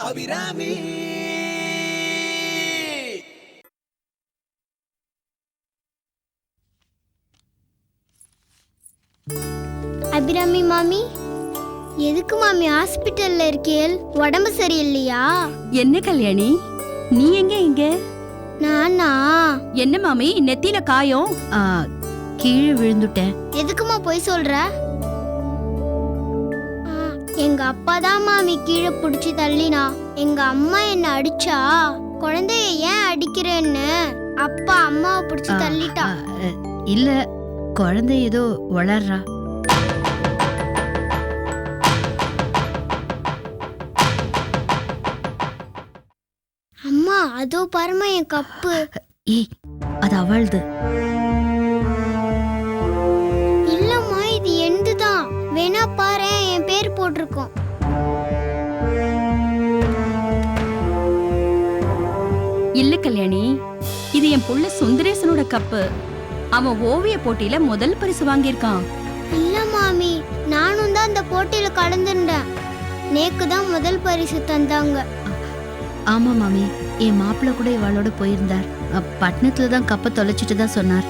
அபிராமி. அபிராமி மாமி, எதுக்கு மாமி ஹாஸ்பிட்டல்ல இருக்கீள்? உடம்பு சரியில்லையா? என்ன கல்யாணி, நீ எங்க இங்க? நானா? என்ன மாமி நெத்தியில காயம்? கீழே விழுந்துட்டேன். எதுக்குமா போய் சொல்ற? எங்க அப்பா தான் மாமி கீழே புடிச்சு தள்ளினா. எங்க அம்மா என்ன அடிச்சா. குழந்தைய ஏன் அடிக்கிறேன்னு அப்பா அம்மாவை புடிச்சு தள்ளிட்டா. இல்ல, குழந்தை ஏதோ வளர்றா. அம்மா அதோ பாருமா என் கப்பு. ஏய், அது அவள்து. இல்லம்மா, இது என்னதுதான். வேணா பாரு, என் பேர் போட்டிருக்கோம். இல்ல கல்யாணி, இது என் புள்ள சுந்தரேசனோட கப்பு. அவன் ஓவிய போட்டியில முதல் பரிசு வாங்கியிருக்கான். இல்ல மாமி, நானும் தான் அந்த போட்டியில கலந்துட்டேன். நேக்கு தான் முதல் பரிசு தந்தாங்க. ஆமா மாமி, என் மாப்பிள்ள கூட இவளோட போயிருந்தார். பட்டணத்துல தான் கப்பை தொலைச்சிட்டு தான் சொன்னார்.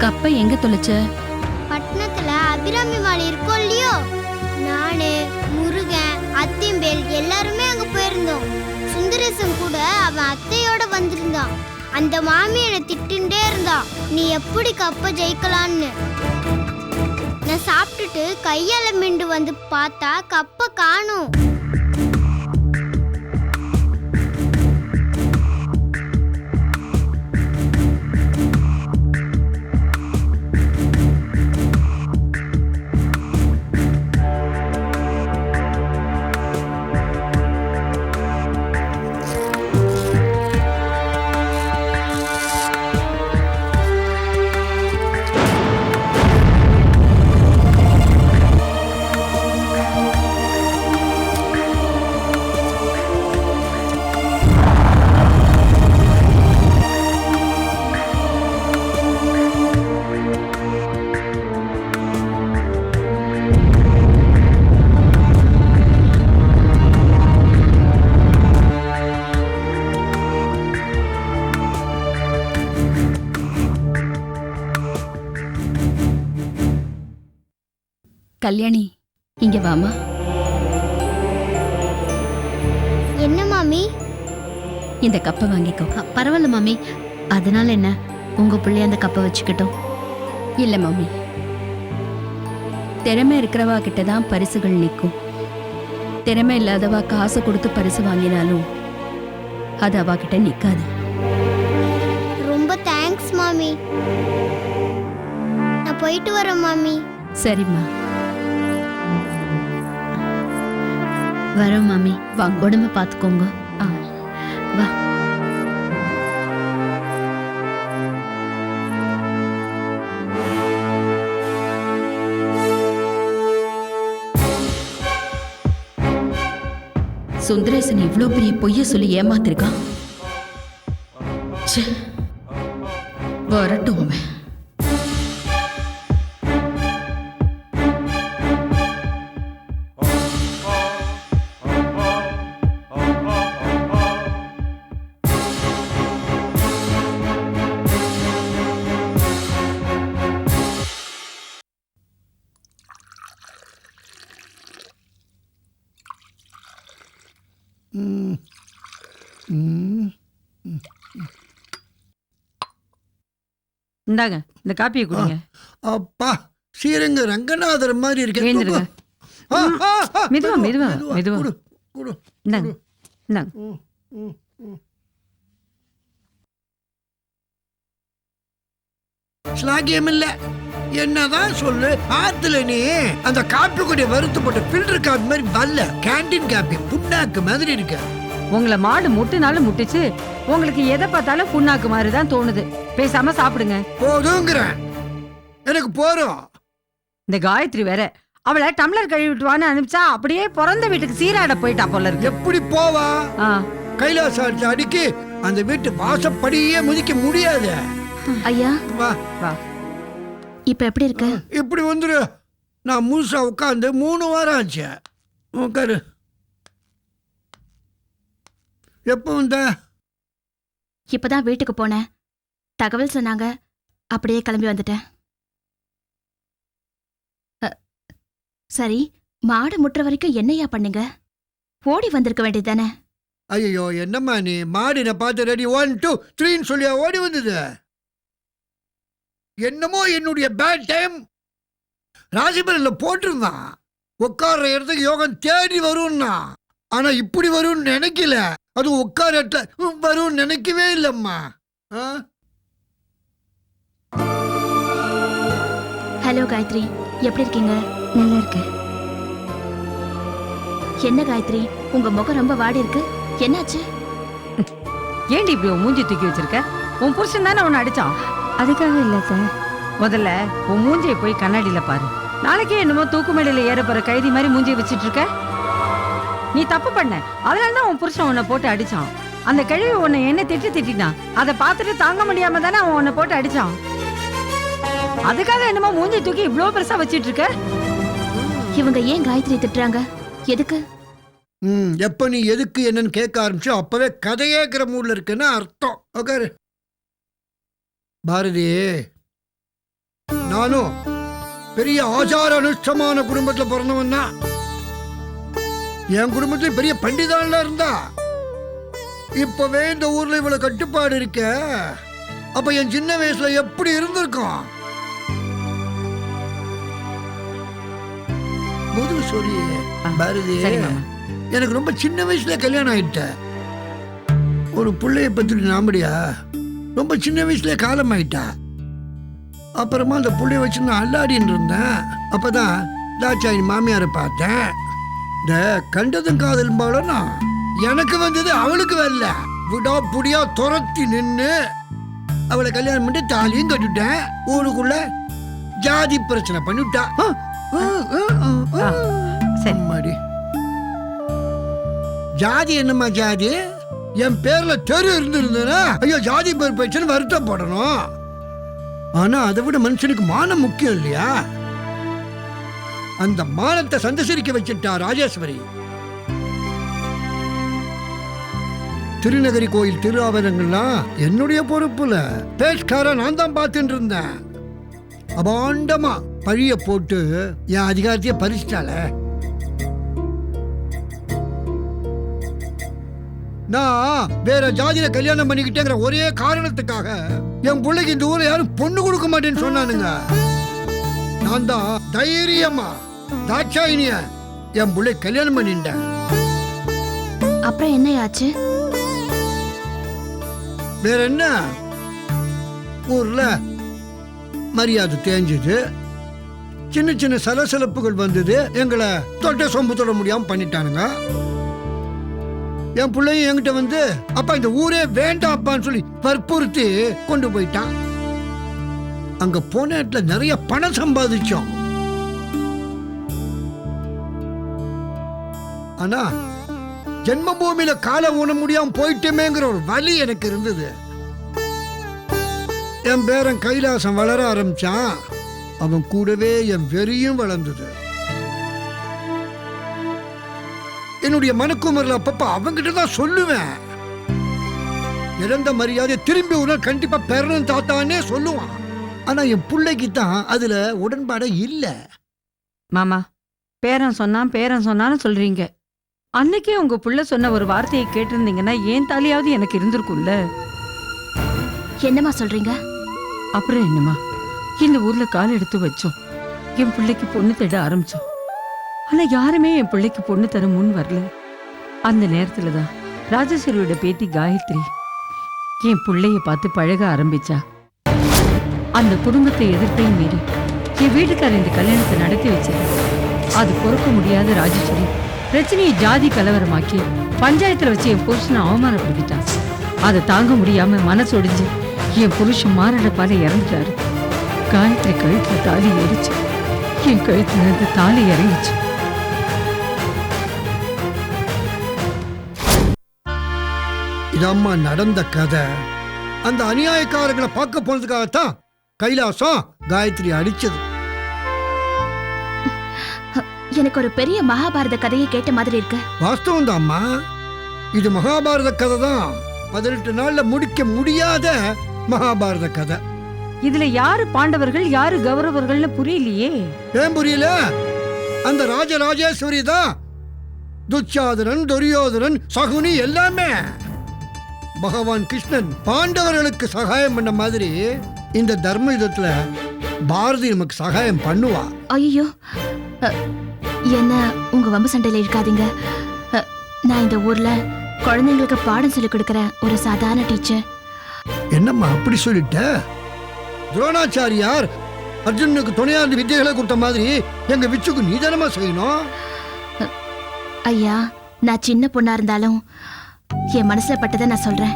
கப்பை எங்க தொலைச்ச? பட்டணத்துல அபிராமி மாலை இருக்கோ இல்லையோ, நானு முருகன் அத்திம்பேல் எல்லாருமே அங்க போயிருந்தோம். சுந்தரேசன் கூட அவன் அத்தையோட வந்திருந்தான். அந்த மாமி என்னை திட்டுண்டே இருந்தா, நீ எப்படி கப்பை ஜெயிக்கலான்னு. நான் சாப்பிட்டுட்டு கையால மிண்டு வந்து பார்த்தா கப்பை காணோம். கல்யாணி, இங்க வாமா. என்ன மாமி? இந்த கப்பை வாங்கிக்கோ. பரவாயில்ல மாமி, அதனால என்ன, உங்க பிள்ளைய அந்த கப்பை வச்சுக்கிட்டோம். இல்ல மாமி, திறமை இருக்கிறவா கிட்டதான் பரிசுகள் நிற்கும். திறமை இல்லாதவா காசு கொடுத்து பரிசு வாங்கினாலும் அது அவா கிட்ட நிக்காது. ரொம்ப தேங்க்ஸ் மாமி. நான் போயிட்டு வரேன் மாமி. சரிம்மா, வரோம் மாமி. வாங்க, உடம்ப பாத்துக்கோங்க. வா. சுந்தரேசன் இவ்வளவு பெரிய பொய்ய சொல்லி ஏமாத்திருக்கான். வரட்டும் அவன். இந்தாங்க, இந்த காப்பியை குடிங்க. அப்பா, ஸ்ரீரங்க ரங்கநாதர் மாதிரி இருக்கு. எழுந்திருங்க. மெதுவா மெதுவா மெதுவா. இந்தாங்க இந்தாங்க. ஸ்லாகியம் இல்ல, என்னதான் சொல்லு. ஆத்துல நீ அந்த காப்பி கொடிய வறுத்து போட்ட பில்டர் காப்பி மாதிரி வரல. கேண்டீன் காப்பி புண்ணாக்கு மாதிரி இருக்க. உங்களை மாடு முட்டுனாலும் முட்டுச்சு, உங்களுக்கு எதை பார்த்தாலும் புண்ணாக்கு மாதிரி தான் தோணுது. பேசாம சாப்பிடுங்க. போதுங்கிறேன், எனக்கு போறோம். இந்த காயத்ரி வேற, அவளை டம்ளர் கழுவிட்டுவான்னு அனுப்பிச்சா அப்படியே பிறந்த வீட்டுக்கு சீராட போயிட்டா போல இருக்கு. எப்படி போவா? கைலாச அடிக்கி அந்த வீட்டு வாசப்படியே முதிக்க முடியாது. ஐயா வா வா. இப்ப எப்படி இருக்கு? இப்படி வந்துரு. நான் முழுசா உட்காந்து 3 வாரம் ஆச்சு. உட்காரு. எப்போ வந்த? இப்பதான் வீட்டுக்கு போனேன். தகவல் சொன்னாங்க, அப்படியே கிளம்பி வந்துட்டேன். சரி, மாடு முட்டுற வரைக்கும் என்னையா பண்ணீங்க? ஓடி வந்திருக்க வேண்டியதானே? ஐயோ, என்னம்மா நீ மாடினை பார்த்து ரெடி 1 2 3ன்னு சொல்லியா ஓடி வந்தது? என்னமோ என்னுடைய பேட் டைம் ராசிபலில் போட்டிருந்தான். உட்கார்ற இடத்துக்கு யோகம் தேடி வரும்னா, ஆனா இப்படி வரும்னு நினைக்கல. அது உட்கார இடத்துல வரும்னு நினைக்கவே இல்லம்மா. ஹலோ காயத்ரி, எப்படி இருக்கீங்க? நல்லா இருக்கேன். என்ன காயத்ரி, உங்க முகம் ரொம்ப வாடி இருக்கு, என்னாச்சு? ஏண்டி இப்படி உன் மூஞ்சி தூக்கி வச்சிருக்க? உன் புருஷன் தானே உன்னை அடிச்சான். அதுக்காக இல்ல சார். முதல்ல உன் மூஞ்சியை போய் கண்ணாடியில பாரு. நாளைக்கே என்னமோ தூக்கு மேடையில ஏற போற கைதி மாதிரி மூஞ்சியை வச்சிட்டு இருக்க. நீ தப்பு பண்ண, அதனால தான் உன் புருஷன் உன்னை போட்டு அடிச்சான். அந்த கழிவு உன்னை என்ன திட்டினான், அதை பார்த்துட்டு தாங்க முடியாம தானே அவன் உன்னை போட்டு அடிச்சான். அதுக்காக என்னமோ மூஞ்சி தூக்கி இவ்ளோ பெருசா வச்சிட்டு இருக்க. இவங்க ஏன் காயத்ரி திட்டுறாங்க? எதுக்கு? எப்ப நீ எதுக்கு என்னன்னு கேட்க ஆரம்பிச்சோ அப்பவே கதையேக்கிற மூட்ல இருக்குன்னு அர்த்தம். ஓகே பாரதி, நானும் பெரிய ஆச்சார அனுஷ்டமான குடும்பத்துல பிறந்தவன் தான். என் குடும்பத்துல பெரிய பண்டிதான்ல இருந்தா. இப்பவே இந்த ஊர்ல இவ்வளவு கட்டுப்பாடு இருக்க, அப்ப என் சின்ன வயசுல எப்படி இருந்திருக்கும்? முதல் சொல்லி பாரதி, எனக்கு ரொம்ப சின்ன வயசுல கல்யாணம் ஆயிட்ட. ஒரு பிள்ளைய பத்தி நாமடியா ரொம்ப சின்ன வயசுல காலம் ஆயிட்டா. அப்புறமா அந்த பிள்ளைய வச்சு நான் அல்லாடின்னு இருந்தேன். அப்பதான் தாச்சாயின் மாமியாரை பார்த்தேன். இந்த கண்டதும் காதல் போலனா எனக்கு வந்தது அவளுக்கு வரல. விடா புடியா துரத்தி நின்று அவளை கல்யாணம் பண்ணி தாலியும் கட்டுட்டேன். ஊருக்குள்ள ஜாதி பிரச்சனை பண்ணிவிட்டா. சரி, ஜாதி என்னம்மா ஜாதி? என் பேர்ல தெரு இருந்திருந்தா ஐயோ ஜாதி பேர் போயிடுச்சுன்னு வருத்தப்படணும். ஆனா அதை விட மனுஷனுக்கு மானம் முக்கியம் இல்லையா? அந்த மானத்தை சந்தசிரிக்க வச்சுட்டா ராஜேஸ்வரி. திருநகரி கோயில் திருவாபரணங்கள்லாம் என்னுடைய பொறுப்புல பேஷ்கார நான் தான் பார்த்துட்டு இருந்தேன். அபாண்டமா பழிய போட்டு என் அதிகாரத்தையே பறிச்சிட்டால. நான் வேற ஜாதியில கல்யாணம் பண்ணிக்கிட்டேங்கிற ஒரே காரணத்துக்காக என் பிள்ளைக்கு இந்த ஊரை யாரும் பொண்ணு கொடுக்க மாட்டேன்னு சொன்னானுங்க. நான் தான் தைரியமா தாட்சாயினிய என் பிள்ளை கல்யாணம் பண்ணிட்டேன். அப்புறம் என்ன ஆச்சு? வேற என்ன, ஊர்ல மரியாதை தேஞ்சது, சின்ன சின்ன சலசலப்புகள் வந்தது. எங்களை தொட்ட சொம்பு தொட முடியாம பண்ணிட்டானுங்க. என் பிள்ளையும் என்கிட்ட வந்து அப்பா இந்த ஊரே வேண்டாம் அப்பான்னு சொல்லி வற்புறுத்தி கொண்டு போயிட்டான். அங்க போன இடத்துல நிறைய பணம் சம்பாதிச்சோம். ஆனா ஜென்ம பூமியில காலை ஊன முடியாம போயிட்டுமேங்கிற ஒரு வலி எனக்கு இருந்தது. என் பேரன் கைலாசம் வளர ஆரம்பிச்சான். அவன் கூடவே என் வெறியும் வளர்ந்தது. என்னுடைய மனக்குமரில் அப்பப்ப அவங்கிட்ட தான் சொல்லுவேன். இழந்த மரியாதை திரும்பி ஒரு நாள் கண்டிப்பா பெறணும் தாத்தானே சொல்லுவான். ஆனா என் பிள்ளைக்கு தான் அதுல உடன்பாடு இல்ல. மாமா, பேரன் சொன்னான்னு சொல்றீங்க. அன்னைக்கே உங்க புள்ள சொன்ன ஒரு வார்த்தையை கேட்டிருந்தீங்கன்னா ஏன் தாலியாவது எனக்கு இருந்திருக்கும்ல. என்னமா சொல்றீங்க? அப்புறம் என்னமா, இந்த ஊர்ல கால் எடுத்து வச்சோம், என் பிள்ளைக்கு பொண்ணு தேட ஆரம்பிச்சோம். ஆனா யாருமே என் பிள்ளைக்கு பொண்ணு தர முன் வரல. அந்த நேரத்துலதான் ராஜேஸ்வரியோட பேத்தி காயத்ரி என் பிள்ளைய பார்த்து பழக ஆரம்பிச்சா. அந்த குடும்பத்தை எதிர்ப்பையும் மீறி என் வீட்டுக்காரர் இந்த கல்யாணத்தை நடத்தி வச்சது. அது பொறுக்க முடியாத ராஜேஸ்வரி பிரச்சனையை ஜாதி கலவரமாக்கி பஞ்சாயத்துல வச்சு என் புருஷனை அவமானப்படுத்திட்டான். அதை தாங்க முடியாம மனசொடிஞ்சு என் புருஷன் மாரடைப்பால இறந்துட்டாரு. காயத்ரி கழுத்துல தாலி ஏறிச்சு, என் கழுத்துல இருந்து தாலி இறங்கிச்சு. இதம்மா நடந்த கதை. அந்த அநியாயக்காரர்களை பார்க்க போனதுக்காகத்தான் கைலாசம் காயத்ரி அடிச்சது. எனக்கு ஒரு பெரிய மகாபாரத கதையை கேட்ட மாதிரி இருக்கு. வாஸ்தவம் தான்மா, இது மகாபாரத கதை தான். 18 நாள்ல முடிக்க முடியாத மகாபாரத கதை. இதுல யாரு பாண்டவர்கள் யாரு கௌரவர்கள்னு புரியலையே. ஏன் புரியல? அந்த ராஜராஜேஸ்வரி தான் துச்சாதனன், துரியோதனன், சகுனி எல்லாமே. பகவான் கிருஷ்ணன் பாண்டவர்களுக்கு சகாயம் பண்ண மாதிரி இந்த தர்ம யுத்தத்துல பாரதி நமக்கு சகாயம் பண்ணுவா. ஐயோ, என்ன உங்க வம்பு சண்டையில இருக்காதீங்க. நான் இந்த ஊர்ல குழந்தைங்களுக்கு பாடம் சொல்லி கொடுக்கிற ஒரு சாதாரண டீச்சர். என்னம்மா அப்படி சொல்லிட்ட? துரோணாச்சாரியார் அர்ஜுனுக்கு துணையாண்டு வித்தியைகளை கொடுத்த மாதிரி எங்க விச்சுக்கு நீதானமா செய்யணும். ஐயா, நான் சின்ன பொண்ணா இருந்தாலும் என் மனசுல பட்டதை நான் சொல்றேன்.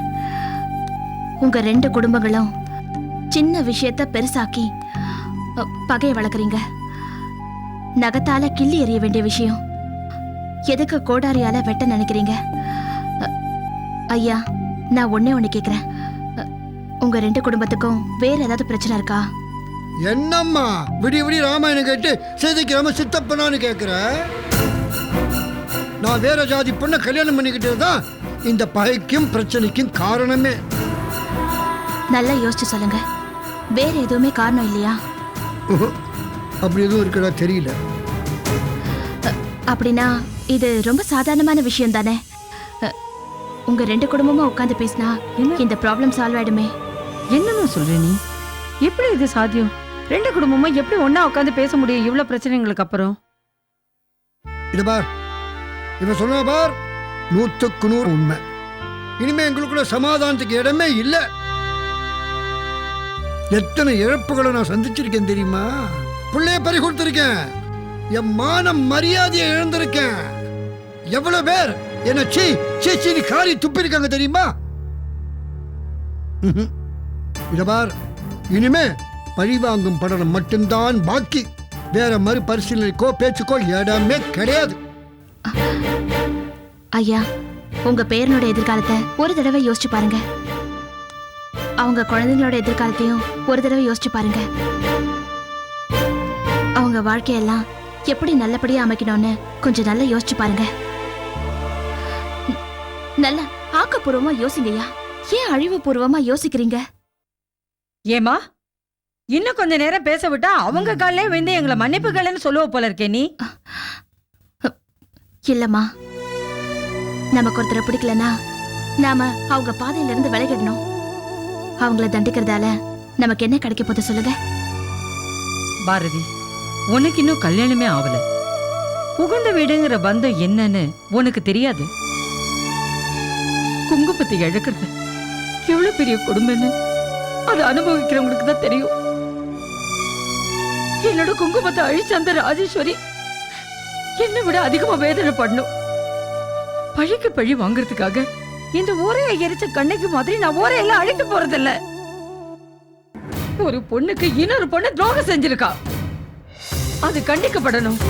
உங்க 2 குடும்பங்களும் சின்ன விஷயத்த பெருசாக்கி பகையை வளர்க்குறீங்க. நகத்தால கிள்ளி எறிய வேண்டிய விஷயம் எதுக்கு கோடாரியால வெட்ட நினைக்கிறீங்க? ஐயா, நான் ஒண்ணு கேக்குறேன். உங்க 2 குடும்பத்துக்கும் வேற ஏதாவது பிரச்சனை இருக்கா? என்னம்மா விடிய விடிய ராமாயணம் கேட்டு சேதிக்கிறாம சித்தப்பனான்னு கேக்குற? நான் வேற ஜாதி பொண்ணை கல்யாணம் பண்ணிக்கிட்டது தான் இந்த பகைக்கும் பிரச்சனைக்கும் காரணமே. நல்லா யோசிச்சு சொல்லுங்க. வேற எதுவுமே காரணம் இல்லையா? அப்படி எதுவும் இருக்கிறதா தெரியல. அப்படின்னா இது ரொம்ப சாதாரணமான விஷயம் தானே. உங்க 2 குடும்பமும் உட்கார்ந்து பேசினா இந்த ப்ராப்ளம் சால்வ் ஆயிடுமே. என்னன்னு சொல்ற நீ? எப்படி இது சாத்தியம்? 2 குடும்பமும் எப்படி ஒன்னா உட்காந்து பேச முடியும் இவ்வளவு பிரச்சனைகளுக்கு அப்புறம்? இது பார், இவன் சொன்ன பார் 100க்கு 100 உண்மை. இனிமே எங்களுக்குள்ள சமாதானத்துக்கு இடமே இல்லை. எத்தனை இழப்புகளை நான் சந்திச்சிருக்கேன் தெரியுமா? பிள்ளைய பறி கொடுத்திருக்கேன், என் மான மரியாதையை இழந்திருக்கேன். எவ்வளவு பேர் என்ன சீ காரி துப்பிருக்காங்க தெரியுமா? இத பார், இனிமே பழிவாங்கும் படலம் மட்டும்தான் பாக்கி. வேற மறுபரிசீலனைக்கோ பேச்சுக்கோ இடமே கிடையாது. ஐயா, உங்க பேரனோட எதிர்காலத்தை ஒரு தடவை யோசிச்சு பாருங்க. அவங்க குழந்தைங்களோட எதிர்காலத்தையும் ஒரு தடவை யோசிச்சு பாருங்க. அவங்க வாழ்க்கையெல்லாம் எப்படி நல்லபடியா அமைக்கணும்னு கொஞ்சம் நல்லா யோசிச்சு பாருங்க. நல்ல ஆக்கப்பூர்வமா யோசிங்கய்யா. ஏன் அழிவுபூர்வமா யோசிக்கிறீங்க? ஏமா, இன்னும் கொஞ்ச நேரம் பேச விட்டா அவங்க காலே வந்து எங்களை மன்னிப்புகள்னு சொல்லுவ போல இருக்கே நீ. இல்லம்மா, நமக்கு ஒருத்தரை பிடிக்கலன்னா நாம அவங்க பாதையில இருந்து விலகிடணும். அவங்கள தண்டிக்கிறதால நமக்கு என்ன கிடைக்க போது சொல்லுங்க? பாரதி, உனக்கு இன்னும் கல்யாணமே ஆகல. புகுந்த வீடுங்கிற பந்தம் என்னன்னு உனக்கு தெரியாது. குங்குமத்தை இழக்கிறது எவ்வளவு பெரிய கொடுமைன்னு அதை அனுபவிக்கிறவங்களுக்கு தான் தெரியும். என்னோட குங்குமத்தை அழிச்ச அந்த ராஜேஸ்வரி என்னை விட அதிகமா வேதனை பண்ணும். பழிக்கு பழி வாங்குறதுக்காக இந்த ஊரையை எரிச்ச கண்ணைக்கு மாதிரி நான் ஊரையெல்லாம் அழிக்க போறதில்ல. ஒரு பொண்ணுக்கு இன்னொரு பொண்ணு துரோகம் செஞ்சிருக்கா, அது கண்டிக்கப்படணும்.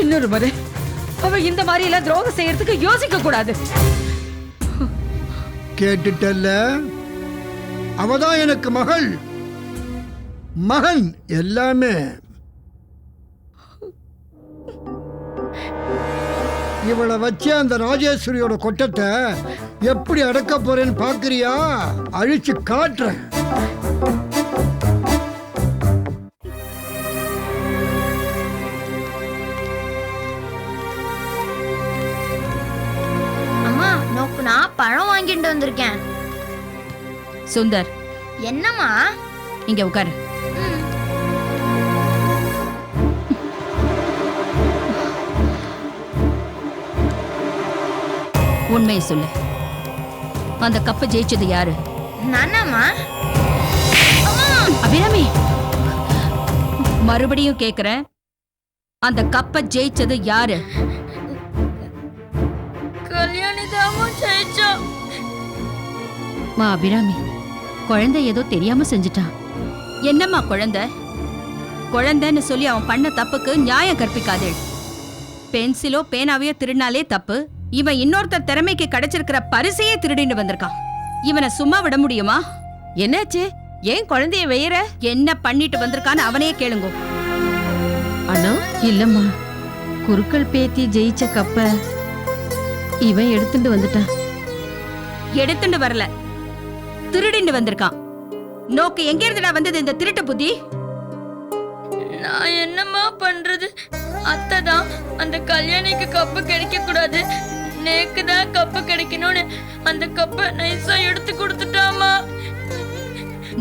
இன்னொரு முறை அவ இந்த மாதிரி எல்லாம் துரோகம் செய்யறதுக்கு யோசிக்க கூடாது. கேட்டுட்டல்ல, அவதான் எனக்கு மகள் மகன் எல்லாமே. இவளை வச்சு அந்த ராஜேஸ்வரியோட கொட்டத்தை எப்படி அடக்க போறேன்னு பாக்குறியா? அழிச்சு காட்டுறேன். அம்மா, நோக்கு நான் பழம் வாங்கிட்டு வந்திருக்கேன். சுந்தர், என்னம்மா? இங்க உட்காரு. உண்மையை சொல்லு, அந்த கப்பை ஜெயிச்சது யாரு? நானாம்மா. அபிராமி, மறுபடியும் கேக்குறேன், அந்த கப்பை ஜெயிச்சது யாரு? கல்யாணிதாமா ஜெயிச்சா. மா அபிராமி, குழந்தை ஏதோ தெரியாம செஞ்சுட்டான். என்னம்மா குழந்தை? குழந்தைன்னு சொல்லி அவன் பண்ண தப்புக்கு நியாயம் கற்பிக்காதே. பென்சிலோ பேனாவையோ திருடினாலே தப்பு. இவன் இன்னொருத்தர் திறமைக்கு கிடைச்சிருக்கிற பரிசையே திருடிட்டு வந்திருக்கான். இவனை சும்மா விட முடியுமா? என்னாச்சு? ஏன் குழந்தைய வெயிற? என்ன பண்ணிட்டு வந்திருக்கான்னு அவனையே கேளுங்க. அண்ணா, இல்லம்மா, குருக்கள் பேத்தி ஜெயிச்ச கப்ப இவன் எடுத்துட்டு வந்துட்டான். எடுத்துட்டு வரல, திருடிண்டு வந்திருக்கான். நோக்கு எங்க இருந்துடா வந்தது இந்த திருட்டு புத்தி? நான் என்னம்மா பண்றது? அத்தை தான் அந்த கல்யாணிக்கு கப்பு கிடைக்க கூடாது, நேக்கு தான் கப்பு கிடைக்கணும்னு அந்த கப்பை நைஸா எடுத்து கொடுத்துட்டாமா.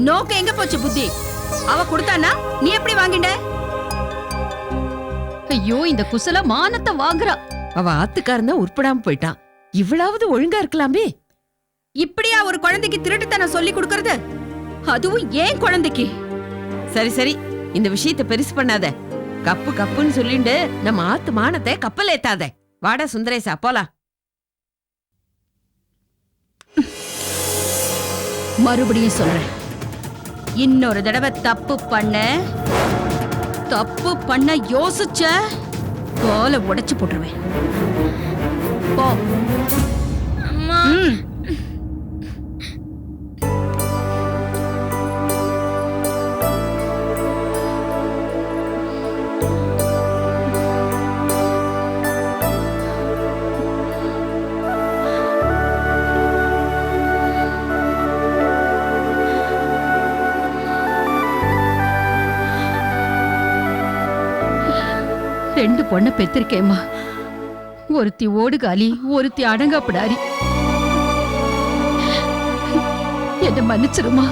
நோக்கு எங்க போச்சு புத்தி? அவ கொடுத்தானா நீ எப்படி வாங்கிட்ட? ஐயோ, இந்த குசல மானத்தை வாங்குறா. அவ ஆத்துக்காரன் தான் உருப்படாம போயிட்டான். இவ்வளவு ஒழுங்கா இருக்கலாமே. இப்படியா ஒரு குழந்தைக்கு திருட்டுத்தனம் சொல்லி கொடுக்கறது? அதுவும் ஏன் குழந்தைக்கு? சரி சரி, இந்த விஷயத்தை பெருசு பண்ணாத. கப்பு கப்புன்னு சொல்லிண்டு நம்ம ஆத்து மானத்தை கப்பல் ஏத்தாத. வாடா சுந்தரேசா, போலாம். மறுபடியும் சொல்றேன், இன்னொரு தடவை தப்பு பண்ண யோசிச்ச கோலை உடைச்சு போட்டுருவேன். போ. அம்மா, ம். ரெண்டு பொண்ணை பெத்திருக்கேம்மா. ஒருத்தி ஓடுகாலி, ஒருத்தி அடங்காப்பிடாரி. என்ன மன்னிச்சிருமா.